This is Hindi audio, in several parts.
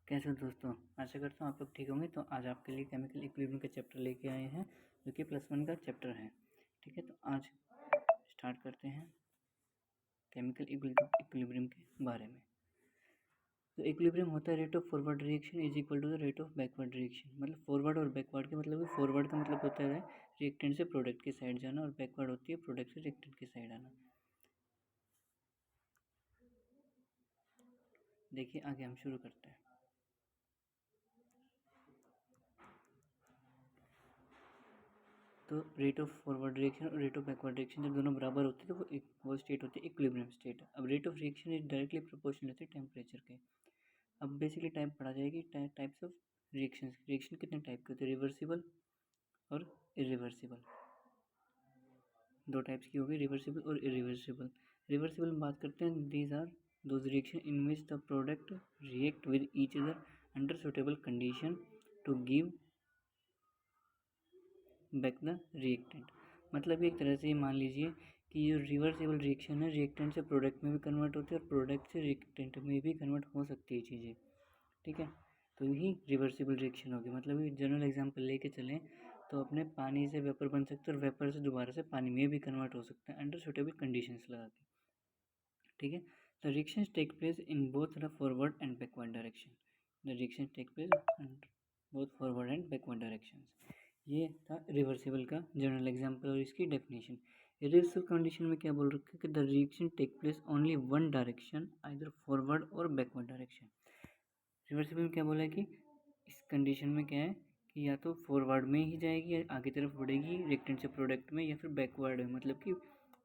कैसे हो दोस्तों। आशा करता हूँ आप लोग ठीक होंगे। तो आज आपके लिए केमिकल इक्विलिब्रियम का चैप्टर लेके आए हैं जो कि +1 का चैप्टर है। ठीक है, तो आज स्टार्ट करते हैं केमिकल इक्विलिब्रियम के बारे में। तो इक्विलिब्रियम होता है rate of forward reaction is equal to the rate of backward reaction. मतलब फॉरवर्ड और बैकवर्ड के मतलब फॉरवर्ड का मतलब होता है रिएक्टेंट से प्रोडक्ट की साइड जाना और बैकवर्ड होती है प्रोडक्ट से रिएक्टेंट की साइड आना। देखिए आगे हम शुरू करते हैं। तो रेट ऑफ फॉरवर्ड रिएक्शन और रेट ऑफ बैकवर्ड रिएक्शन जब दोनों बराबर होते हैं तो वो स्टेट होती है इक्विलिब्रियम स्टेट। अब rate of reaction is directly proportional होती है टेम्परेचर के। अब बेसिकली टाइप पढ़ा जाएगी टाइप्स ऑफ रिएक्शन। रिएक्शन कितने टाइप के होते हैं, रिवर्सिबल और इरिवर्सिबल। दो टाइप्स की होगी, रिवर्सिबल और इरिवर्सिबल। रिवर्सिबल में बात करते हैं, these are those reaction in which the product react with each other under suitable condition to give back the reactant. मतलब एक तरह से मान लीजिए कि जो रिवर्सिबल रिएक्शन है रिएक्टेंट से प्रोडक्ट में भी कन्वर्ट होती है और प्रोडक्ट से रिएक्टेंट में भी कन्वर्ट हो सकती है चीज़ें। ठीक है, तो यही रिवर्सिबल रिएक्शन होगी। मतलब जनरल एग्जांपल लेके चलें तो अपने पानी से वेपर बन सकता है और वेपर से दोबारा से पानी में भी कन्वर्ट हो सकता है अंडर सुटेबल कंडीशंस लगा के। ठीक है, the reactions take place in both the forward and backward direction. The reactions take place in both forward and backward directions. ये था रिवर्सिबल का जनरल एग्जांपल और इसकी डेफिनेशन। इरिवर्सिबल कंडीशन में क्या बोल रखा है कि the reaction take place only one direction either forward और बैकवर्ड डायरेक्शन। रिवर्सिबल में क्या बोला है कि इस कंडीशन में क्या है कि या तो फॉरवर्ड में ही जाएगी या आगे तरफ बढ़ेगी रिएक्टेंट से प्रोडक्ट में, या फिर बैकवर्ड है मतलब कि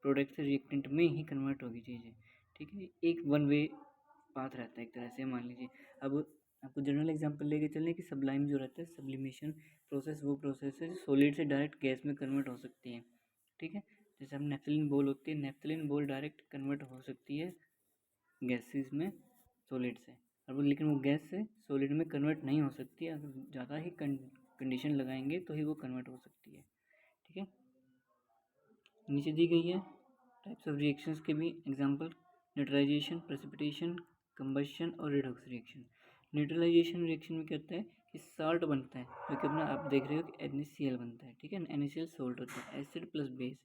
प्रोडक्ट से रिएक्टेंट में ही कन्वर्ट होगी चीज़ें। ठीक है, एक वन वे पाथ रहता है एक तरह से, मान लीजिए। अब आपको जनरल एग्जांपल लेके चलने कि सब्लाइम जो रहता है सब्लिमेशन प्रोसेस, वो प्रोसेस है जो सॉलिड से डायरेक्ट गैस में कन्वर्ट हो सकती है। ठीक है, जैसे हम नेफ्थलीन बॉल होती है, नेफ्थलीन बॉल डायरेक्ट कन्वर्ट हो सकती है गैसेस में सॉलिड से, और वो लेकिन वो गैस से सॉलिड में कन्वर्ट नहीं हो सकती। अगर ज़्यादा ही कंडीशन लगाएंगे तो ही वो कन्वर्ट हो सकती है। ठीक है, नीचे दी गई है टाइप्स ऑफ रिएक्शंस के भी एग्जांपल, न्यूट्रलाइजेशन, प्रेसिपिटेशन, कंबशन और रिडॉक्स रिएक्शन। न्यूट्रलाइजेशन रिएक्शन में क्या होता है कि साल्ट बनता है, जो कि अपना आप देख रहे हो कि NaCl बनता है। ठीक है, NaCl सॉल्ट होता है, एसिड प्लस बेस,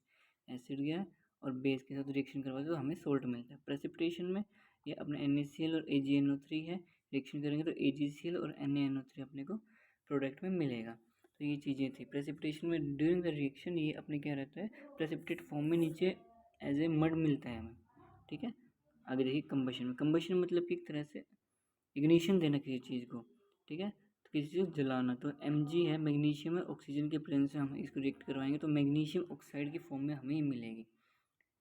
एसिड गया और बेस के साथ रिएक्शन करवाते तो हमें सॉल्ट मिलता है। प्रेसिपिटेशन में ये अपना NaCl और AgNO3 है, रिएक्शन करेंगे तो AgCl और NaNO3 अपने को प्रोडक्ट में मिलेगा। तो ये चीज़ें थी प्रेसिपिटेशन में। ड्यूरिंग द रिएक्शन ये अपने क्या रहता है प्रेसिपिटेट फॉर्म में नीचे एज ए मड मिलता है हमें। ठीक है, आगे देखिए कंबशन में। कंबशन मतलब कि एक तरह से इग्निशन देना किसी चीज़ को। ठीक है, तो किसी चीज़ को जलाना। तो Mg है मैग्नीशियम है, ऑक्सीजन के प्रेजेंस से हम इसको रिएक्ट करवाएंगे तो मैग्नीशियम ऑक्साइड की फॉर्म में हमें मिलेगी।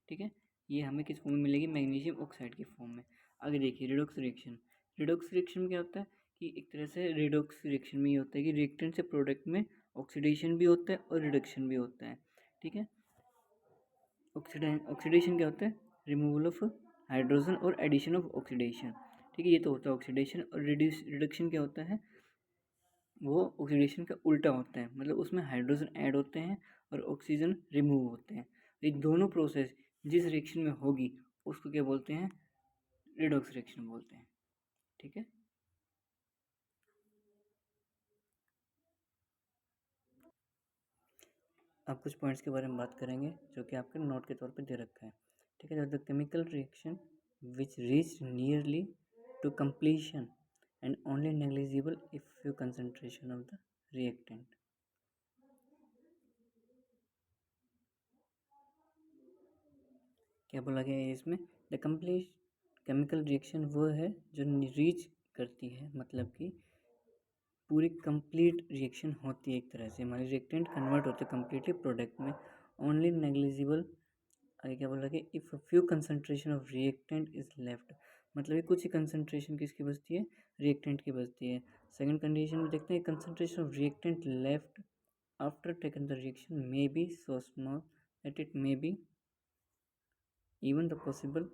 ठीक है, ये हमें किस फॉर्म में मिलेगी, मैग्नीशियम ऑक्साइड की फॉर्म में। आगे देखिए रिडॉक्स रिएक्शन। रिडॉक्स रिएक्शन में क्या होता है कि एक तरह से रिडॉक्स रिएक्शन में ये होता है कि रिएक्टेंट से प्रोडक्ट में ऑक्सीडेशन भी होता है और रिडक्शन भी होता है। ठीक है, ऑक्सीडेशन क्या होता है, रिमूवल ऑफ हाइड्रोजन और एडिशन ऑफ ऑक्सीडेशन। ठीक है, ये तो होता है ऑक्सीडेशन। और रिडक्शन क्या होता है, वो ऑक्सीडेशन का उल्टा होता है, मतलब उसमें हाइड्रोजन ऐड होते हैं और ऑक्सीजन रिमूव होते हैं। ये दोनों प्रोसेस जिस रिएक्शन में होगी उसको क्या बोलते हैं, रिडॉक्स रिएक्शन बोलते हैं। ठीक है, अब कुछ पॉइंट्स के बारे में बात करेंगे जो कि आपके नोट के तौर पे दे रखा है। ठीक है, the chemical reaction which reach nearly to completion and only negligible if few concentration of the reactant. क्या बोला गया है इसमें, द कंप्लीट केमिकल रिएक्शन वो है जो रीच करती है, मतलब कि पूरी कंप्लीट रिएक्शन होती है एक तरह से, हमारे रिएक्टेंट कन्वर्ट होते हैं कम्प्लीटली प्रोडक्ट में। ओनली नेग्लिजिबल, आगे क्या बोला कि if few concentration of reactant is left, मतलब ये कुछ ही कंसंट्रेशन किसकी बचती है, रिएक्टेंट की बचती है। सेकंड कंडीशन में देखते हैं concentration of reactant left after taken the reaction may be so small that it may be even the possible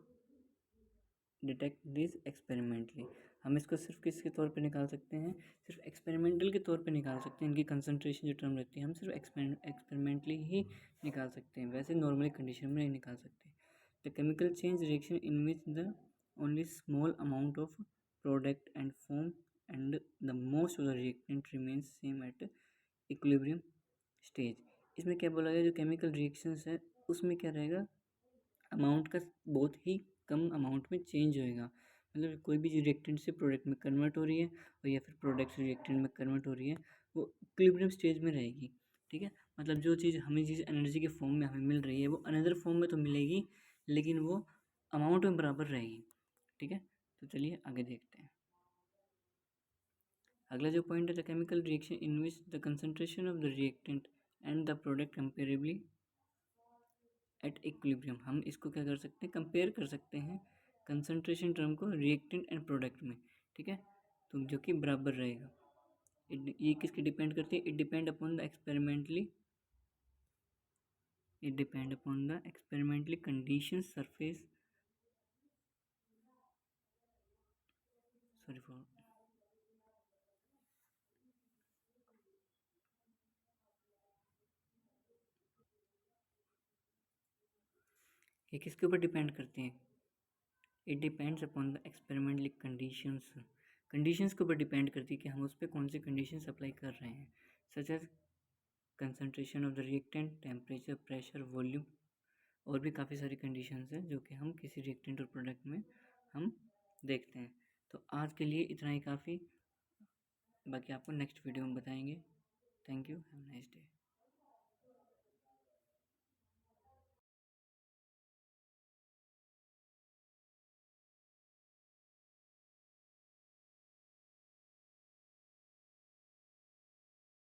detect this experimentally. हम इसको सिर्फ किसके तौर पे निकाल सकते हैं, सिर्फ एक्सपेरिमेंटल के तौर पे निकाल सकते हैं। इनकी कंसंट्रेशन जो टर्म रहती है हम सिर्फ एक्सपेरिमेंटली ही निकाल सकते हैं, वैसे नॉर्मली कंडीशन में नहीं निकाल सकते। The chemical change reaction in which the only small amount of product and form and the most of the reactant remains same at equilibrium stage। इसमें क्या बोला गया, जो केमिकल रिएक्शंस है उसमें क्या रहेगा, अमाउंट का बहुत ही कम अमाउंट में चेंज होएगा। मतलब कोई भी रिएक्टेंट से प्रोडक्ट में कन्वर्ट हो रही है और या फिर प्रोडक्ट से रिएक्टेंट में कन्वर्ट हो रही है, वो इक्विलिब्रियम स्टेज में रहेगी। ठीक है, मतलब जो चीज़ एनर्जी के फॉर्म में हमें मिल रही है वो अनदर फॉर्म में तो मिलेगी, लेकिन वो अमाउंट में बराबर रहेगी। ठीक है, तो चलिए आगे देखते हैं। अगला जो पॉइंट है, the chemical reaction in which the concentration of the reactant and the product comparably at equilibrium. हम इसको क्या कर सकते हैं, कंपेयर कर सकते हैं कंसंट्रेशन टर्म को रिएक्टेंट एंड प्रोडक्ट में। ठीक है, तो जो कि बराबर रहेगा। ये किसके डिपेंड करती है, it depend upon the experimentally condition surface sorry for ये किसके ऊपर डिपेंड करती हैं, it depends upon the experimentally conditions के ऊपर डिपेंड करती है कि हम उस पर कौन सी कंडीशंस अप्लाई कर रहे हैं, such as concentration of the reactant, temperature, pressure, volume, और भी काफ़ी सारी कंडीशंस हैं जो कि हम किसी रिएक्टेंट और प्रोडक्ट में हम देखते हैं। तो आज के लिए इतना ही काफ़ी, बाकी आपको नेक्स्ट वीडियो में बताएंगे। Thank you, have a nice day.